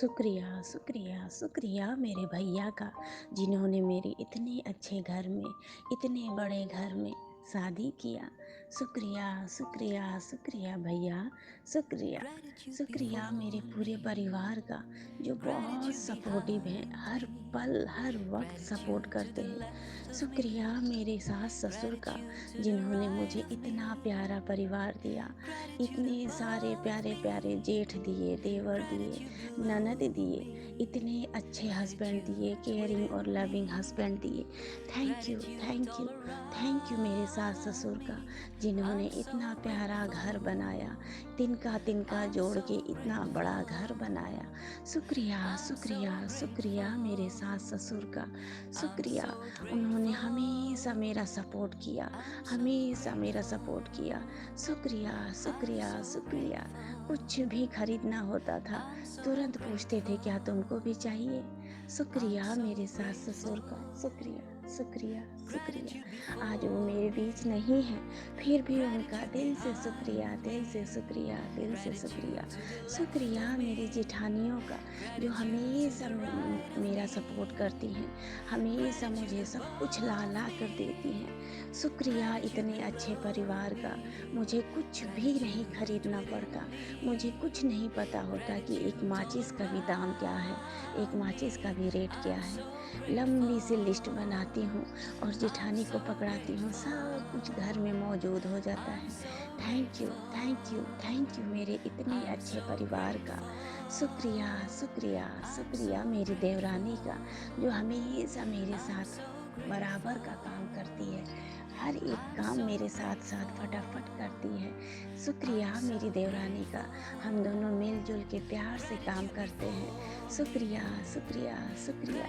शुक्रिया शुक्रिया शुक्रिया मेरे भैया का, जिन्होंने मेरे इतने अच्छे घर में, इतने बड़े घर में शादी किया। शुक्रिया शुक्रिया शुक्रिया भैया, शुक्रिया शुक्रिया मेरे पूरे परिवार का, जो बहुत सपोर्टिव हैं, हर पल हर वक्त सपोर्ट करते हैं। शुक्रिया मेरे सास ससुर का, जिन्होंने मुझे इतना प्यारा परिवार दिया, इतने सारे प्यारे प्यारे जेठ दिए, देवर दिए, ननद दिए, इतने अच्छे हस्बैंड दिए, केयरिंग और लविंग हस्बैंड दिए। Thank you thank you thank you मेरे सास ससुर का, जिन्होंने इतना प्यारा घर बनाया, तिनका तिनका जोड़ के इतना बड़ा घर बनाया। शुक्रिया शुक्रिया शुक्रिया मेरे सास ससुर का, शुक्रिया। उन्होंने हमेशा मेरा सपोर्ट किया, हमेशा मेरा सपोर्ट किया। शुक्रिया शुक्रिया शुक्रिया। कुछ भी खरीदना होता था तुरंत पूछते थे क्या तुमको भी चाहिए। शुक्रिया मेरे सास ससुर का, शुक्रिया शुक्रिया शुक्रिया। आज वो मेरे बीच नहीं है, फिर भी उनका दिल से शुक्रिया, दिल से शुक्रिया, दिल से शुक्रिया। शुक्रिया मेरी जेठानियों का, जो हमेशा मेरा सपोर्ट करती हैं, हमेशा मुझे सब कुछ ला ला कर देती हैं। शुक्रिया इतने अच्छे परिवार का, मुझे कुछ भी नहीं खरीदना पड़ता, मुझे कुछ नहीं पता होता कि एक माचिस का भी दाम क्या है, एक माचिस का भी रेट क्या है। लंबी सी लिस्ट बनाती हूँ और जेठानी को पकड़ाती हूँ, सब कुछ घर में मौजूद हो जाता है। Thank you thank you thank you मेरे इतने अच्छे परिवार का। शुक्रिया शुक्रिया शुक्रिया मेरी देवरानी का, जो हमेशा मेरे साथ बराबर का काम करती है, हर एक काम मेरे साथ साथ फटाफट करती है। शुक्रिया मेरी देवरानी का, हम दोनों मिलजुल के प्यार से काम करते हैं। शुक्रिया शुक्रिया शुक्रिया।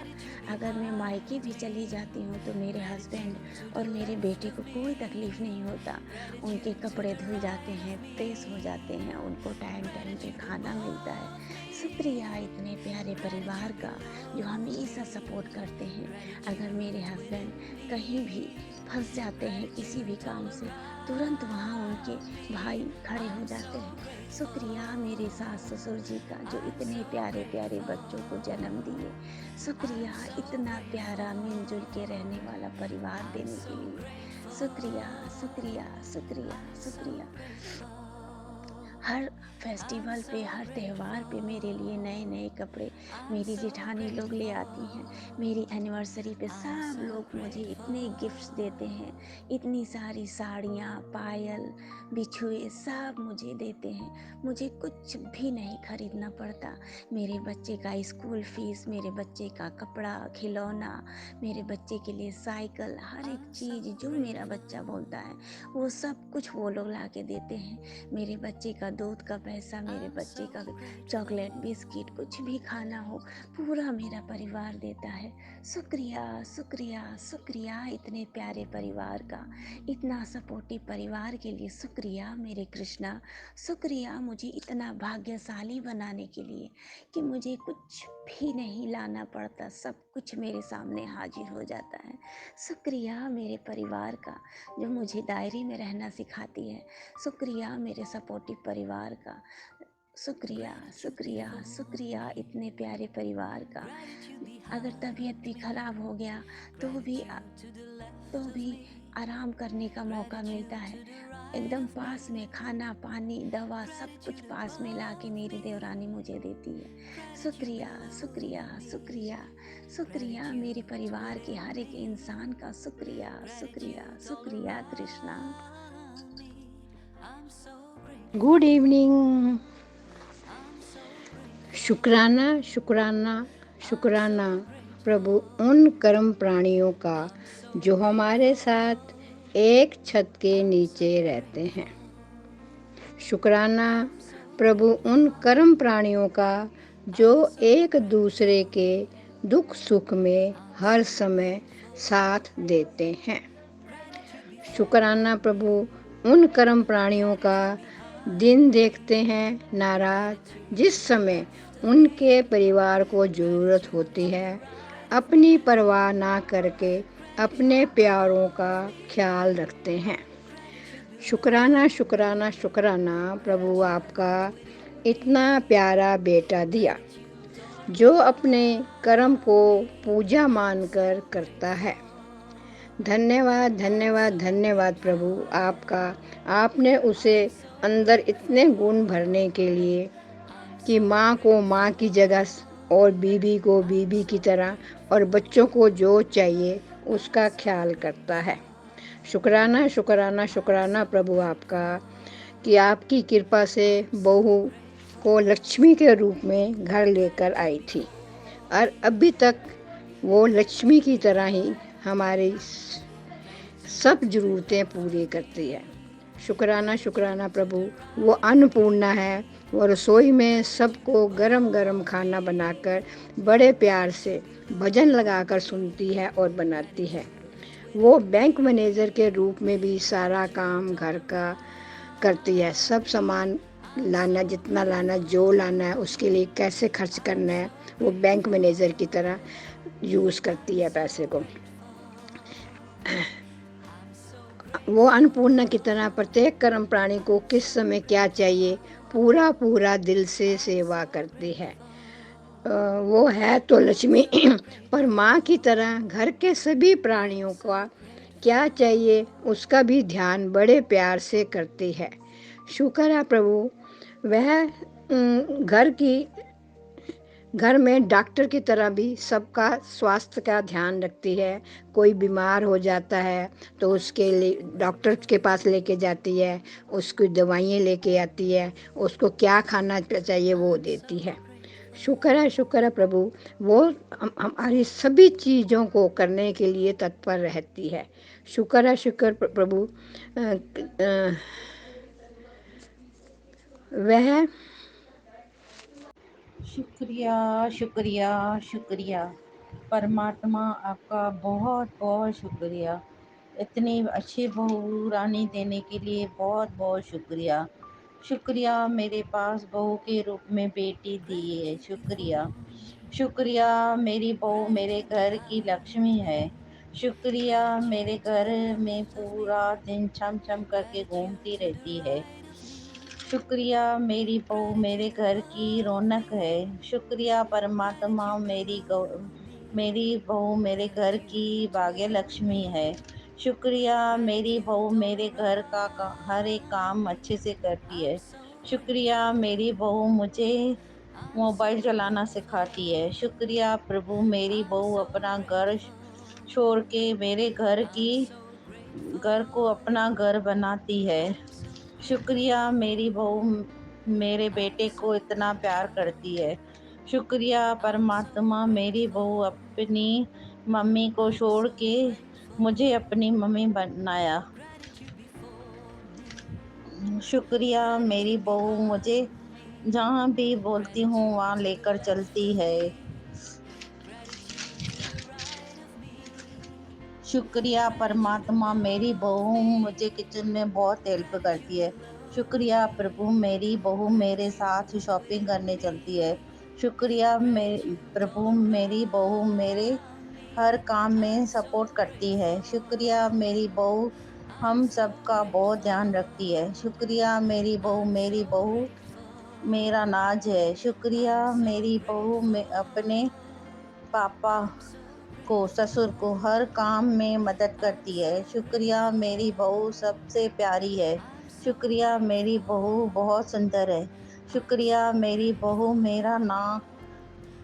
अगर मैं मायके भी चली जाती हूँ तो मेरे हस्बैंड और मेरे बेटे को कोई तकलीफ़ नहीं होता, उनके कपड़े धुल जाते हैं, प्रेस हो जाते हैं, उनको टाइम टाइम पे खाना मिलता है। शुक्रिया इतने प्यारे परिवार का, जो हमेशा सपोर्ट करते हैं। अगर मेरे हस्बैंड कहीं भी फंस जाते हैं किसी भी काम से, तुरंत वहाँ उनके भाई खड़े हो जाते हैं। शुक्रिया मेरे सास ससुर जी का, जो इतने प्यारे प्यारे बच्चों को जन्म दिए। शुक्रिया इतना प्यारा मिलजुल के रहने वाला परिवार देने के लिए। शुक्रिया शुक्रिया शुक्रिया शुक्रिया। हर फेस्टिवल पे, हर त्यौहार पे मेरे लिए नए नए कपड़े मेरी जेठानी लोग ले आती हैं। मेरी एनिवर्सरी पे सब लोग मुझे इतने गिफ्ट्स देते हैं, इतनी सारी साड़ियाँ, पायल, बिछुए सब मुझे देते हैं। मुझे कुछ भी नहीं खरीदना पड़ता। मेरे बच्चे का स्कूल फीस, मेरे बच्चे का कपड़ा, खिलौना, मेरे बच्चे के लिए साइकिल, हर एक चीज़ जो मेरा बच्चा बोलता है वो सब कुछ वो लोग ला के देते हैं। मेरे बच्चे का दूध का पैसा, मेरे बच्चे का चॉकलेट, बिस्किट, कुछ भी खाना हो, पूरा मेरा परिवार देता है। शुक्रिया शुक्रिया शुक्रिया इतने प्यारे परिवार का, इतना सपोर्टिव परिवार के लिए शुक्रिया मेरे कृष्णा। शुक्रिया मुझे इतना भाग्यशाली बनाने के लिए कि मुझे कुछ भी नहीं लाना पड़ता, सब कुछ मेरे सामने हाजिर हो जाता है। शुक्रिया मेरे परिवार का, जो मुझे डायरी में रहना सिखाती है। शुक्रिया मेरे सपोर्टिव परिवार का। शुक्रिया शुक्रिया शुक्रिया इतने प्यारे परिवार का। अगर तबीयत भी खराब हो गया तो भी आराम करने का मौका मिलता है। एकदम पास में खाना पानी दवा सब कुछ पास में ला के मेरी देवरानी मुझे देती है। शुक्रिया शुक्रिया शुक्रिया शुक्रिया मेरे परिवार के हर एक इंसान का। शुक्रिया शुक्रिया शुक्रिया कृष्णा। Good evening. शुक्राना शुक्राना शुक्राना प्रभु उन कर्म प्राणियों का जो हमारे साथ एक छत के नीचे रहते हैं। शुक्राना प्रभु उन कर्म प्राणियों का जो एक दूसरे के दुख सुख में हर समय साथ देते हैं। शुक्राना प्रभु उन कर्म प्राणियों का दिन देखते हैं नाराज, जिस समय उनके परिवार को ज़रूरत होती है, अपनी परवाह ना करके अपने प्यारों का ख्याल रखते हैं। शुक्राना शुक्राना शुक्राना प्रभु आपका इतना प्यारा बेटा दिया, जो अपने कर्म को पूजा मानकर करता है। धन्यवाद, धन्यवाद, धन्यवाद प्रभु आपका। आपने उसे अंदर इतने गुण भरने के लिए कि माँ को माँ की जगह और बीवी को बीवी की तरह और बच्चों को जो चाहिए उसका ख्याल करता है। शुक्राना, शुक्राना, शुक्राना प्रभु आपका कि आपकी कृपा से बहू को लक्ष्मी के रूप में घर लेकर आई थी और अभी तक वो लक्ष्मी की तरह ही हमारी सब ज़रूरतें पूरी करती है। शुक्राना, शुक्राना प्रभु। वो अन्नपूर्णा है। वो रसोई में सबको गरम गरम खाना बनाकर बड़े प्यार से भजन लगाकर सुनती है और बनाती है। वो बैंक मैनेजर के रूप में भी सारा काम घर का करती है। सब सामान लाना, जितना लाना, जो लाना है उसके लिए कैसे खर्च करना है, वो बैंक मैनेजर की तरह यूज़ करती है पैसे को। वो अन्नपूर्णा की तरह प्रत्येक कर्म प्राणी को किस समय क्या चाहिए पूरा पूरा दिल से सेवा करती है। वो है तो लक्ष्मी पर माँ की तरह घर के सभी प्राणियों का क्या चाहिए उसका भी ध्यान बड़े प्यार से करती है। शुक्र है प्रभु, वह घर में डॉक्टर की तरह भी सबका स्वास्थ्य का ध्यान रखती है। कोई बीमार हो जाता है तो उसके लिए डॉक्टर के पास लेके जाती है, उसकी दवाइयाँ लेके आती है, उसको क्या खाना चाहिए वो देती है। शुक्र है प्रभु, वो हमारी सभी चीज़ों को करने के लिए तत्पर रहती है। शुक्र प्रभु। वह शुक्रिया, शुक्रिया, शुक्रिया। परमात्मा आपका बहुत बहुत शुक्रिया। इतनी अच्छी बहू रानी देने के लिए बहुत बहुत शुक्रिया। शुक्रिया मेरे पास बहू के रूप में बेटी दी है। शुक्रिया, शुक्रिया। मेरी बहू मेरे घर की लक्ष्मी है। शुक्रिया, मेरे घर में पूरा दिन छम छम करके घूमती रहती है। शुक्रिया, मेरी बहू मेरे घर की रौनक है। शुक्रिया परमात्मा, मेरी बहू मेरे घर की भाग्य लक्ष्मी है। शुक्रिया, मेरी बहू मेरे घर का हर एक काम अच्छे से करती है। शुक्रिया, मेरी बहू मुझे मोबाइल चलाना सिखाती है। शुक्रिया प्रभु, मेरी बहू अपना घर छोड़ के मेरे घर को अपना घर बनाती है। शुक्रिया, मेरी बहू मेरे बेटे को इतना प्यार करती है। शुक्रिया परमात्मा, मेरी बहू अपनी मम्मी को छोड़ के मुझे अपनी मम्मी बनाया। शुक्रिया, मेरी बहू मुझे जहाँ भी बोलती हूँ वहाँ लेकर चलती है। शुक्रिया परमात्मा, मेरी बहू मुझे किचन में बहुत हेल्प करती है। शुक्रिया प्रभु, मेरी बहू मेरे साथ शॉपिंग करने चलती है। शुक्रिया प्रभु, मेरी बहू मेरे हर काम में सपोर्ट करती है। शुक्रिया मेरी बहू हम सबका बहुत ध्यान रखती है। शुक्रिया मेरी बहू मेरा नाज है। शुक्रिया मेरी बहू में अपने पापा को ससुर को हर काम में मदद करती है। शुक्रिया, मेरी बहू सबसे प्यारी है। शुक्रिया, मेरी बहू बहुत सुंदर है। शुक्रिया, मेरी बहू मेरा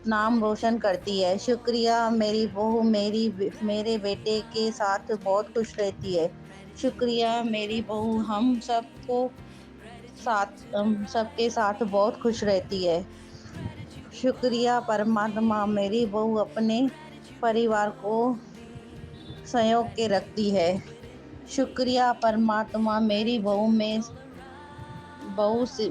नाम रोशन करती है। शुक्रिया, मेरी बहू मेरे बेटे के साथ बहुत खुश रहती है। शुक्रिया, मेरी बहू हम सबके साथ बहुत खुश रहती है। शुक्रिया परमात्मा, मेरी बहू अपने परिवार को संयोग के रखती है। शुक्रिया परमात्मा, मेरी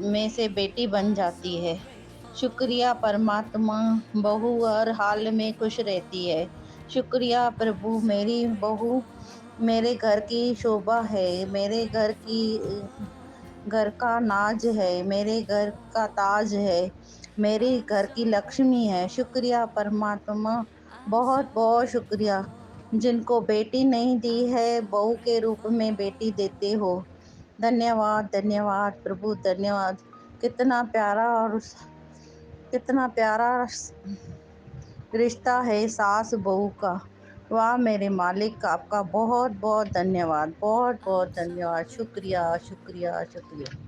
में से बेटी बन जाती है। शुक्रिया परमात्मा, बहू हर हाल में खुश रहती है। शुक्रिया प्रभु, मेरी बहू मेरे घर की शोभा है, मेरे घर का नाज है, मेरे घर का ताज है, मेरे घर की लक्ष्मी है। शुक्रिया परमात्मा, बहुत बहुत शुक्रिया। जिनको बेटी नहीं दी है, बहू के रूप में बेटी देते हो। धन्यवाद, धन्यवाद प्रभु, धन्यवाद। कितना प्यारा और कितना प्यारा रिश्ता है सास बहू का। वाह मेरे मालिक, आपका बहुत बहुत धन्यवाद, बहुत बहुत धन्यवाद। शुक्रिया शुक्रिया शुक्रिया।